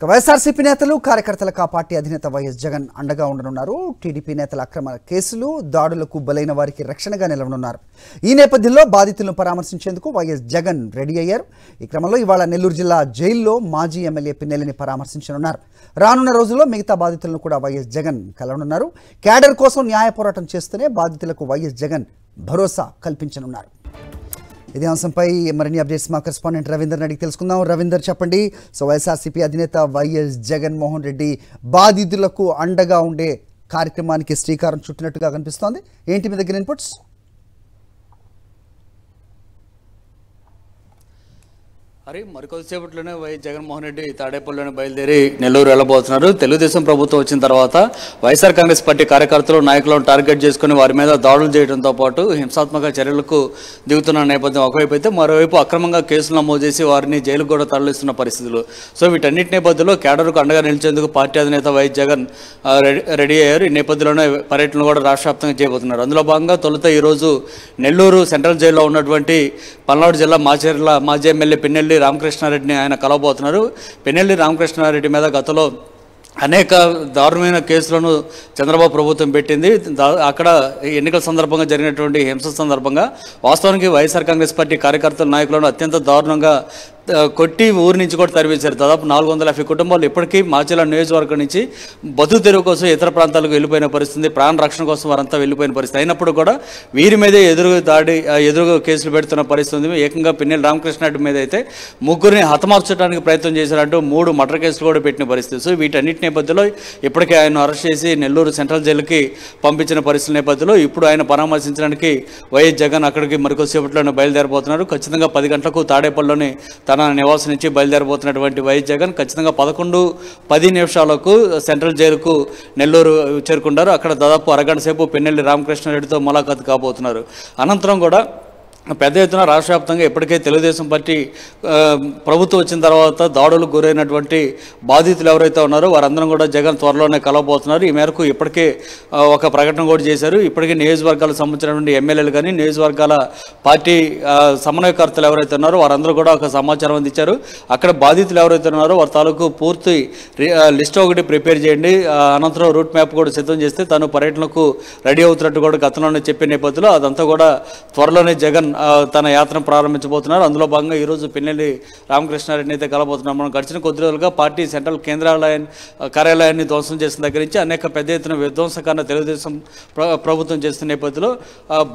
వైఎస్ఆర్సీపీ నేతలు కార్యకర్తలకు ఆ పార్టీ అధినేత వైఎస్ జగన్ అండగా ఉండనున్నారు. టీడీపీ నేతల అక్రమ కేసులు దాడులకు బలైన వారికి రక్షణగా నిలవనున్నారు. ఈ నేపథ్యంలో బాధితులను పరామర్శించేందుకు వైఎస్ జగన్ రెడీ అయ్యారు. ఈ క్రమంలో ఇవాళ నెల్లూరు జిల్లా జైల్లో మాజీ ఎమ్మెల్యే పిన్నెల్లిని పరామర్శించనున్నారు. రానున్న రోజుల్లో మిగతా బాధితులను కూడా వైఎస్ జగన్ కలవనున్నారు. క్యాడర్ కోసం న్యాయ పోరాటం చేస్తూనే బాధితులకు వైఎస్ జగన్ భరోసా కల్పించనున్నారు. ఇదే అంశంపై మరిన్ని అప్డేట్స్ మా కరెస్పాండెంట్ రవీందర్ అడిగి తెలుసుకుందాం. రవీందర్, చెప్పండి. సో వైఎస్ఆర్సీపీ అధినేత వైఎస్ జగన్మోహన్ రెడ్డి బాధితులకు అండగా ఉండే కార్యక్రమానికి శ్రీకారం చుట్టినట్టుగా కనిపిస్తోంది. ఏంటి మీ దగ్గర ఇన్పుట్స్? అరే మరికొద్దిసేపట్లోనే వైఎస్ జగన్మోహన్ రెడ్డి తాడేపల్లిలోనే బయలుదేరి నెల్లూరు వెళ్ళబోతున్నారు. తెలుగుదేశం ప్రభుత్వం వచ్చిన తర్వాత వైఎస్ఆర్ కాంగ్రెస్ పార్టీ కార్యకర్తలు నాయకులను టార్గెట్ చేసుకుని వారి మీద దాడులు చేయడంతో పాటు హింసాత్మక చర్యలకు దిగుతున్న నేపథ్యం ఒకవైపు అయితే, మరోవైపు అక్రమంగా కేసులు నమోదు చేసి వారిని జైలుకు కూడా తరలిస్తున్న పరిస్థితులు. సో వీటన్నిటి నేపథ్యంలో క్యాడర్కు అండగా నిలిచేందుకు పార్టీ అధినేత వైఎస్ జగన్ రెడీ అయ్యారు. ఈ నేపథ్యంలోనే పర్యటనలు కూడా రాష్ట్ర వ్యాప్తంగా చేయబోతున్నారు. అందులో భాగంగా తొలుత ఈరోజు నెల్లూరు సెంట్రల్ జైల్లో ఉన్నటువంటి పల్నాడు జిల్లా మాచేర్ల మాజీ ఎమ్మెల్యే పిన్నెల్లి రామకృష్ణారెడ్డిని ఆయన కలవబోతున్నారు. పిన్నెల్లి రామకృష్ణారెడ్డి మీద గతంలో అనేక దారుణమైన కేసులను చంద్రబాబు ప్రభుత్వం పెట్టింది. అక్కడ ఎన్నికల సందర్భంగా జరిగినటువంటి హింస సందర్భంగా వాస్తవానికి వైఎస్ఆర్ కాంగ్రెస్ పార్టీ కార్యకర్తల నాయకులను అత్యంత దారుణంగా కొట్టి ఊరి నుంచి కూడా తరివేశారు. దాదాపు 450 కుటుంబాలు ఇప్పటికీ మాచెల నియోజకవర్గం నుంచి బతుకు తెరువు కోసం ఇతర ప్రాంతాలకు వెళ్ళిపోయిన పరిస్థితి, ప్రాణ రక్షణ కోసం వారంతా వెళ్ళిపోయిన పరిస్థితి. అయినప్పుడు కూడా వీరి మీదే ఎదురుగా కేసులు పెడుతున్న పరిస్థితి ఉంది. ఏకంగా పిన్నెల్లి రామకృష్ణారెడ్డి మీద అయితే ముగ్గురిని హతమార్చడానికి ప్రయత్నం చేశారంటూ 3 మర్డర్ కేసులు కూడా పెట్టిన పరిస్థితి. సో వీటన్నిటి నేపథ్యంలో ఇప్పటికే ఆయన అరెస్ట్ చేసి నెల్లూరు సెంట్రల్ జైలుకి పంపించిన పరిస్థితి నేపథ్యంలో ఇప్పుడు ఆయన పరామర్శించడానికి వైఎస్ జగన్ అక్కడికి మరికొద్దిసేపట్లోనే బయలుదేరబోతున్నారు. ఖచ్చితంగా 10 గంటలకు తాడేపల్లిలోని తన నివాసం నుంచి బయలుదేరబోతున్నటువంటి వైఎస్ జగన్ ఖచ్చితంగా 11:10 సెంట్రల్ జైలుకు నెల్లూరు చేరుకుంటారు. అక్కడ దాదాపు అరగంట సేపు పిన్నెల్లి రామకృష్ణారెడ్డితో ములాఖాతు కాబోతున్నారు. అనంతరం కూడా పెద్ద ఎత్తున రాష్ట్ర వ్యాప్తంగా ఇప్పటికే తెలుగుదేశం పార్టీ ప్రభుత్వం వచ్చిన తర్వాత దాడులకు గురైనటువంటి బాధితులు ఎవరైతే ఉన్నారో వారందరం కూడా జగన్ త్వరలోనే కలవబోతున్నారు. ఈ మేరకు ఇప్పటికే ఒక ప్రకటన కూడా చేశారు. ఇప్పటికే నియోజకవర్గాలకు సంబంధించినటువంటి ఎమ్మెల్యేలు కానీ నియోజకవర్గాల పార్టీ సమన్వయకర్తలు ఎవరైతే ఉన్నారో వారందరూ కూడా ఒక సమాచారం అందించారు. అక్కడ బాధితులు ఎవరైతే ఉన్నారో వారి తాలూకు పూర్తి లిస్ట్ ఒకటి ప్రిపేర్ చేయండి, అనంతరం రూట్ మ్యాప్ కూడా సిద్ధం చేస్తే తను పర్యటనకు రెడీ అవుతున్నట్టు కూడా గతంలోనే చెప్పే నేపథ్యంలో అదంతా కూడా త్వరలోనే జగన్ తన యాత్రను ప్రారంభించబోతున్నారు. అందులో భాగంగా ఈరోజు పిన్నెల్లి రామకృష్ణారెడ్డిని అయితే కలబోతున్నారు. మనం గడిచిన కొద్ది రోజులుగా పార్టీ సెంట్రల్ కార్యాలయాన్ని ధ్వంసం చేసిన దగ్గర నుంచి అనేక పెద్ద ఎత్తున విధ్వంసకాన్ని తెలుగుదేశం ప్రభుత్వం చేస్తున్న నేపథ్యంలో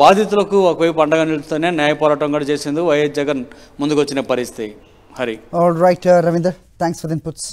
బాధితులకు ఒకవైపు అండగా నిలుస్తూనే న్యాయ పోరాటం కూడా చేసేందుకు వైఎస్ జగన్ ముందుకు వచ్చిన పరిస్థితి. Hari. All right Ravinder, thanks for the inputs.